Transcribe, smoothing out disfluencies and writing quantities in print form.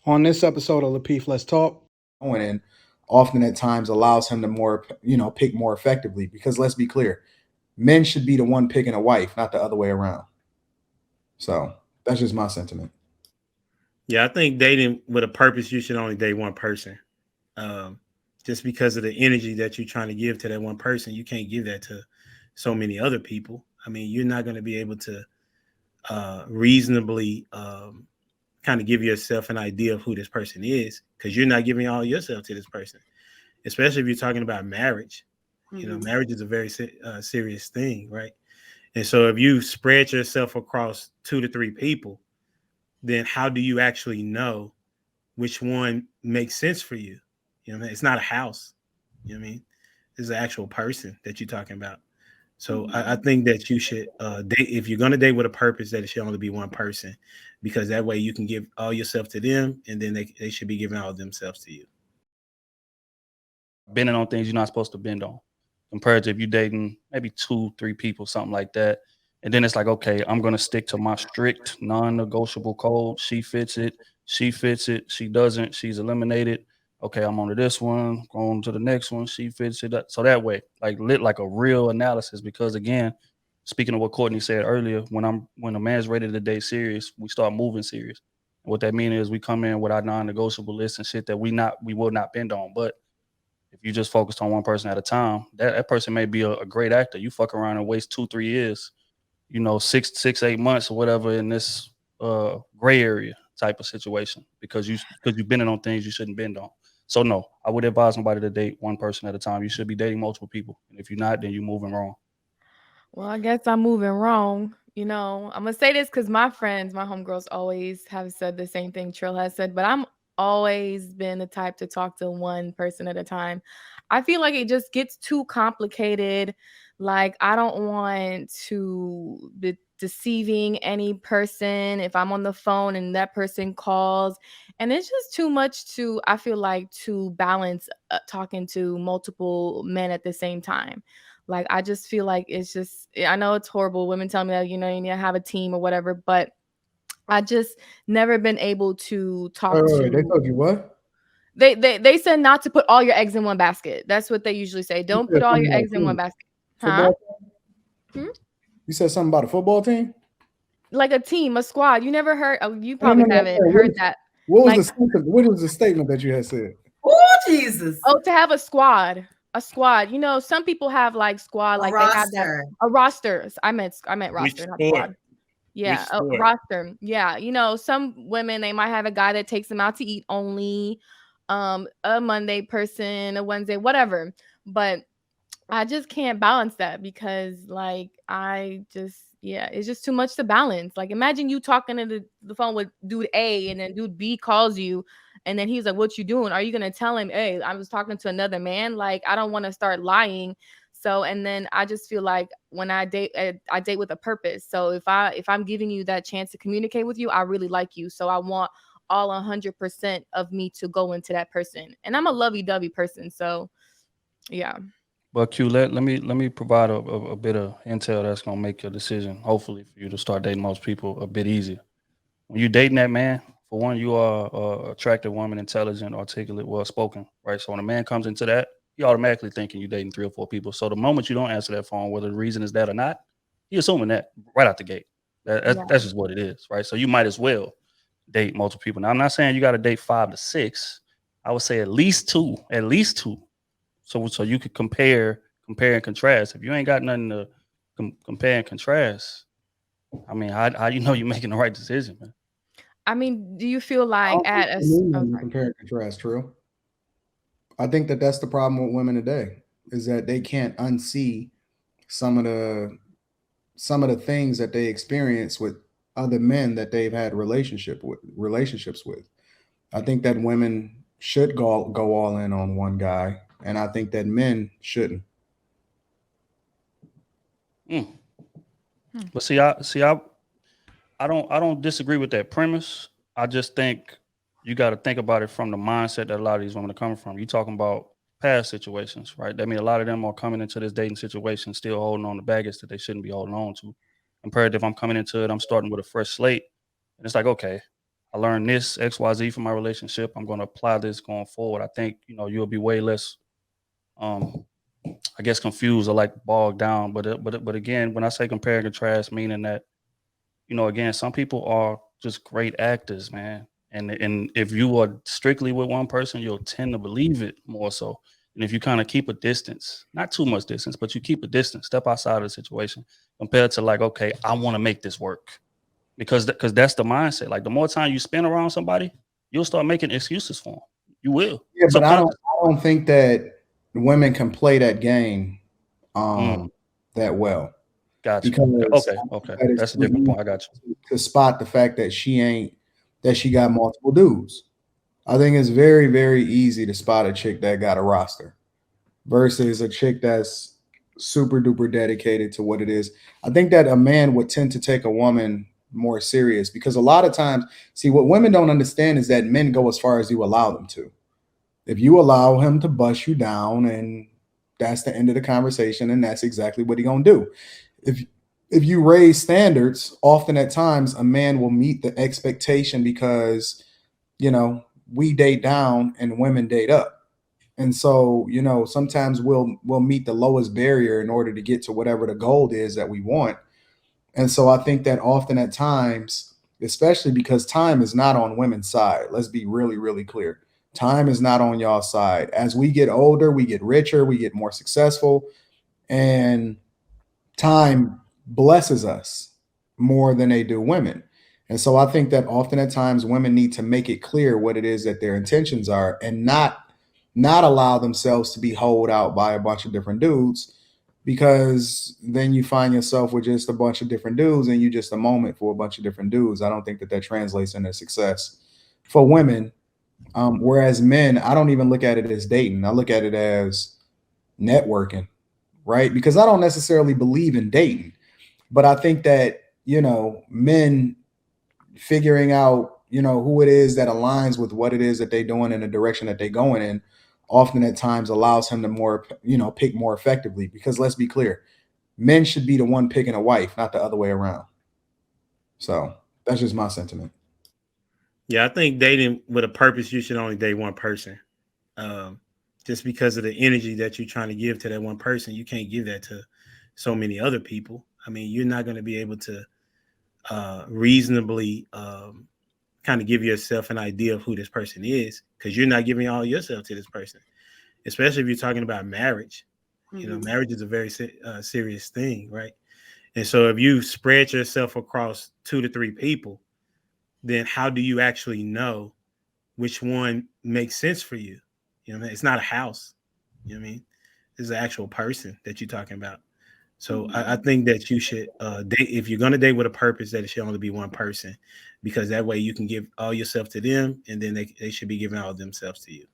On this episode of Lapeef Let's Talk, and often at times allows him to pick more effectively. Because let's be clear, men should be the one picking a wife, not the other way around. So that's just my sentiment. Yeah, I think dating with a purpose, you should only date one person. Just because of the energy that you're trying to give to that one person, you can't give that to so many other people. I mean, you're not going to be able to reasonably kind of give yourself an idea of who this person is, because you're not giving all yourself to this person, especially if you're talking about marriage. Mm-hmm. You know, marriage is a very serious thing, right? And so if you spread yourself across 2 to 3 people, then how do you actually know which one makes sense for you? You know what I mean? It's not a house. You know what I mean? It's an actual person that you're talking about. So I think that you should date, if you're going to date with a purpose, that it should only be one person, because that way you can give all yourself to them, and then they should be giving all themselves to you. Bending on things you're not supposed to bend on, compared to if you're dating maybe 2, 3 people, something like that. And then it's like, okay, I'm going to stick to my strict non-negotiable code. She fits it. She fits it. She doesn't. She's eliminated. Okay, I'm on to this one, going to the next one. She fits it. So that way, like a real analysis, because again, speaking of what Courtney said earlier, when a man's ready to date serious, we start moving serious. And what that means is we come in with our non-negotiable list and shit that we will not bend on. But if you just focused on one person at a time, that person may be a great actor. You fuck around and waste 2, 3 years, 6, 8 months or whatever in this gray area type of situation, because you've been on things you shouldn't bend on. So no, I would advise somebody to date one person at a time. You should be dating multiple people. And if you're not, then you're moving wrong. Well, I guess I'm moving wrong. I'm going to say this because my friends, my homegirls always have said the same thing Trill has said, but I'm always been the type to talk to one person at a time. I feel like it just gets too complicated. Like, I don't want to be deceiving any person if I'm on the phone and that person calls. And it's just too much I feel like, to balance talking to multiple men at the same time. Like, I just feel like I know it's horrible. Women tell me that, you need to have a team or whatever, but I just never been able to talk to. They told you what? They said not to put all your eggs in one basket. That's what they usually say. Don't put all your eggs in one basket. Huh? You said something about a football team? Like a team, a squad. You never heard? Oh, you probably haven't heard that. What was the statement that you had said? Oh, Jesus. Oh, to have a squad. A squad. Some people have like squad, like they have that a roster. I meant roster, not squad. Yeah, a roster. Yeah, some women, they might have a guy that takes them out to eat only, a Monday person, a Wednesday, whatever. But I just can't balance that because, like, it's just too much to balance. Like, imagine you talking to the phone with dude A, and then dude B calls you, and then he's like, "What you doing?" Are you gonna tell him, "Hey, I was talking to another man"? Like, I don't want to start lying. So, and then I just feel like when I date with a purpose. So if I'm giving you that chance to communicate with you, I really like you. So I want all 100% of me to go into that person. And I'm a lovey-dovey person. So yeah. But Q, let me provide a bit of intel that's gonna make your decision, hopefully, for you to start dating most people a bit easier. When you're dating that man, for one, you are an attractive woman, intelligent, articulate, well-spoken, right? So when a man comes into that, he automatically thinking you're dating 3 or 4 people. So the moment you don't answer that phone, whether the reason is that or not, you're assuming that right out the gate. That's just what it is, right? So you might as well date multiple people. Now, I'm not saying you got to date 5 to 6. I would say at least two. So you could compare and contrast. If you ain't got nothing to compare and contrast, I mean, how you know you're making the right decision, man? I mean, do you feel like compare and contrast, true? I think that's the problem with women today, is that they can't unsee some of the things that they experience with other men that they've had relationships with. I think that women should go all in on one guy, and I think that men shouldn't. But see, I don't disagree with that premise. I just think you got to think about it from the mindset that a lot of these women are coming from. You talking about past situations, right? That means a lot of them are coming into this dating situation still holding on to baggage that they shouldn't be holding on to. Imperative, I'm coming into it, I'm starting with a fresh slate, and it's like, okay, I learned this XYZ from my relationship. I'm going to apply this going forward. I think, you know, you'll be way less, I guess, confused or like bogged down. But again, when I say compare and contrast, meaning that, you know, again, some people are just great actors, man. And if you are strictly with one person, you'll tend to believe it more so. And if you kind of keep a distance, not too much distance, but you keep a distance, step outside of the situation compared to like, okay, I want to make this work. Because that's the mindset. Like the more time you spend around somebody, you'll start making excuses for them. You will. Yeah, but I don't think that women can play that game that well. Gotcha. Because okay. That's a different point. I got you. To spot the fact that she got multiple dudes. I think it's very, very easy to spot a chick that got a roster versus a chick that's super duper dedicated to what it is. I think that a man would tend to take a woman more serious because a lot of times, see, what women don't understand is that men go as far as you allow them to. If you allow him to bust you down, and that's the end of the conversation, and that's exactly what he's gonna do. If you raise standards, often at times a man will meet the expectation because, you know, we date down and women date up. And so, you know, sometimes we'll meet the lowest barrier in order to get to whatever the goal is that we want. And so I think that often at times, especially because time is not on women's side, let's be really, really clear. Time is not on y'all's side. As we get older, we get richer, we get more successful, and time blesses us more than they do women. And so I think that often at times women need to make it clear what it is that their intentions are and not allow themselves to be holed out by a bunch of different dudes, because then you find yourself with just a bunch of different dudes and you just a moment for a bunch of different dudes. I don't think that translates into success for women. Whereas men, I don't even look at it as dating. I look at it as networking, right? Because I don't necessarily believe in dating, but I think that, you know, men figuring out, you know, who it is that aligns with what it is that they're doing in the direction that they're going in, often at times allows him to more, you know, pick more effectively. Because let's be clear, men should be the one picking a wife, not the other way around. So that's just my sentiment. Yeah, I think dating with a purpose, you should only date one person. Just because of the energy that you're trying to give to that one person, you can't give that to so many other people. I mean, you're not going to be able to reasonably kind of give yourself an idea of who this person is, because you're not giving all yourself to this person, especially if you're talking about marriage. Mm-hmm. You know, marriage is a very serious thing, right? And so if you spread yourself across 2 to 3 people, then how do you actually know which one makes sense for you? You know what I mean? It's not a house. You know what I mean? It's an actual person that you're talking about. So I think that you should date, if you're going to date with a purpose, that it should only be one person, because that way you can give all yourself to them, and then they should be giving all themselves to you.